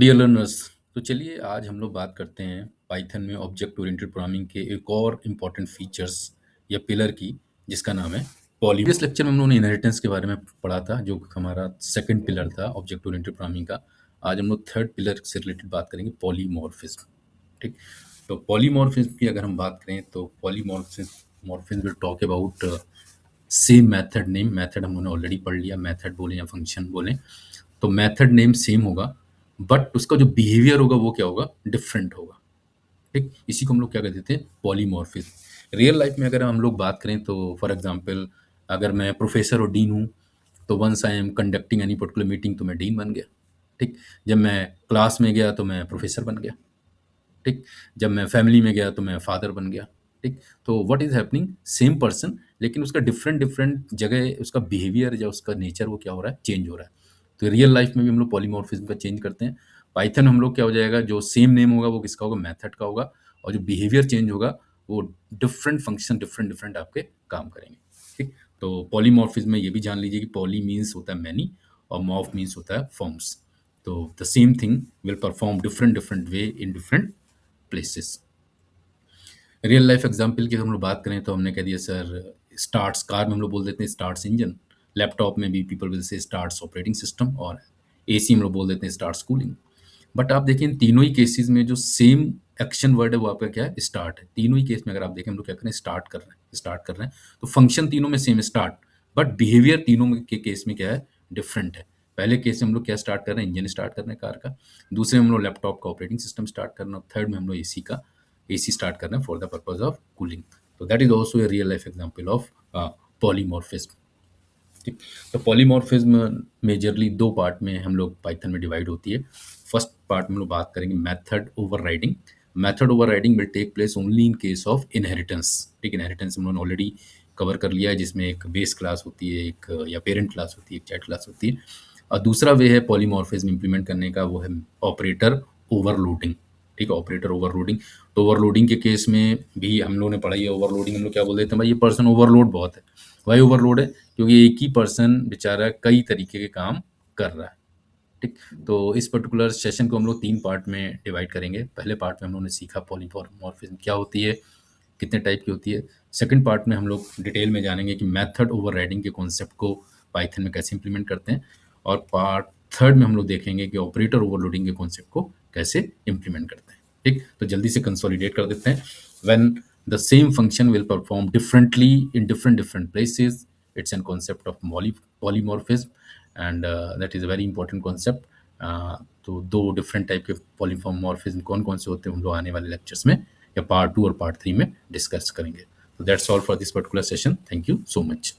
Dear learners, तो चलिए आज हम लोग बात करते हैं पाइथन में ऑब्जेक्ट ओरिएंटेड प्रोग्रामिंग के एक और इम्पॉर्टेंट फीचर्स या पिलर की, जिसका नाम है पॉली। प्रीवियस लेक्चर में हम लोगों ने इनहेरिटेंस के बारे में पढ़ा था, जो हमारा सेकंड पिलर था ऑब्जेक्ट ओरिएंटेड प्रोग्रामिंग का। आज हम लोग थर्ड पिलर से रिलेटेड बात करेंगे, पॉलीमॉर्फिज्म। ठीक, तो पॉलीमॉर्फिज्म की अगर हम बात करें तो polymorphism will talk about same method name. Method हम लोगों ने ऑलरेडी पढ़ लिया, मेथड बोले या फंक्शन बोले, तो मेथड नेम सेम होगा बट उसका जो बिहेवियर होगा वो क्या होगा, डिफरेंट होगा। ठीक, इसी को हम लोग क्या कहते हैं, पॉलीमॉर्फिज्म। रियल लाइफ में अगर हम लोग बात करें तो फॉर एग्जांपल अगर मैं प्रोफेसर और डीन हूँ, तो once I am conducting any particular meeting तो मैं डीन बन गया। ठीक, जब मैं क्लास में गया तो मैं प्रोफेसर बन गया। ठीक, जब मैं फैमिली में गया तो मैं फादर बन गया। ठीक, तो what is happening, same person, लेकिन उसका डिफरेंट डिफरेंट जगह उसका बिहेवियर या उसका नेचर वो क्या हो रहा है, चेंज हो रहा है। तो रियल लाइफ में भी हम लोग पॉलीमॉर्फिज्म का चेंज करते हैं। पाइथन हम लोग क्या हो जाएगा, जो सेम नेम होगा वो किसका होगा, मेथड का होगा, और जो बिहेवियर चेंज होगा वो डिफरेंट फंक्शन डिफरेंट डिफरेंट आपके काम करेंगे। ठीक, तो पॉलीमॉर्फिज्म में ये भी जान लीजिए कि पॉली मीन्स होता है मैनी और मॉर्फ मीन्स होता है फॉर्म्स। तो the same thing will perform different different way in different places. Real life example की हम लोग बात करें तो हमने कह दिया सर, स्टार्ट्स कार में हम लोग बोल देते हैं स्टार्ट्स इंजन, लैपटॉप में भी people will say starts operating system, और एसी हम लोग बोल देते हैं स्टार्ट्स कूलिंग। बट आप देखें इन तीनों ही केसेस में जो सेम एक्शन वर्ड है वो आपका क्या है, स्टार्ट है। तीनों ही केस में अगर आप देखें हम लोग क्या कर रहे हैं, स्टार्ट कर रहे हैं, तो फंक्शन तीनों में सेम स्टार्ट, बट बिहेवियर तीनों के केस में क्या है, डिफरेंट है। पहले केस में हम लोग क्या स्टार्ट कर रहे हैं, इंजन स्टार्ट कर रहे हैं कार का, दूसरे में हम लोग लैपटॉप का ऑपरेटिंग सिस्टम स्टार्ट कर रहे हैं, थर्ड में हम लोग एसी स्टार्ट कर रहे हैं for the purpose of cooling. तो that is also a real life example of polymorphism. ठीक, तो पॉलीमॉर्फिज्म मेजरली दो पार्ट में हम लोग पाइथन में डिवाइड होती है। फर्स्ट पार्ट में लोग बात करेंगे method overriding. Method overriding will take place only in case of inheritance. ठीक, इनहेरिटेंस हम लोगों ने ऑलरेडी कवर कर लिया है, जिसमें एक बेस क्लास होती है, एक या पेरेंट क्लास होती है, एक चाइल्ड क्लास होती है। और दूसरा वे है पॉलीमॉर्फिज्म इंप्लीमेंट करने का, वो है ऑपरेटर ओवरलोडिंग। ठीक है, ऑपरेटर ओवरलोडिंग। तो ओवरलोडिंग के केस में भी हम लोगों ने पढ़ाई है। ओवरलोडिंग हम लोग क्या बोल देते हैं, भाई ये पर्सन ओवरलोड बहुत है। वाई ओवरलोड है, क्योंकि एक ही पर्सन बेचारा कई तरीके के काम कर रहा है। ठीक, तो इस पर्टिकुलर सेशन को हम लोग तीन पार्ट में डिवाइड करेंगे। पहले पार्ट में हम लोगों ने सीखा पॉलीमॉर्फिज्म क्या होती है, कितने टाइप की होती है। सेकंड पार्ट में हम लोग डिटेल में जानेंगे कि मेथड ओवरराइडिंग के कॉन्सेप्ट को पाइथन में कैसे इंप्लीमेंट करते हैं, और पार्ट थर्ड में हम लोग देखेंगे कि ऑपरेटर ओवरलोडिंग के कॉन्सेप्ट को कैसे इंप्लीमेंट करते हैं। ठीक, तो जल्दी से कंसोलिडेट कर देते हैं। When the same function will perform differently in different places, it's a concept of polymorphism, and that is a very important concept. तो दो डिफरेंट टाइप के पॉलीमॉर्फिज्म कौन कौन से होते हैं हम लोग आने वाले लेक्चर्स में या पार्ट 2 और पार्ट 3 में डिस्कस करेंगे। तो that's all for this particular session. Thank you so much.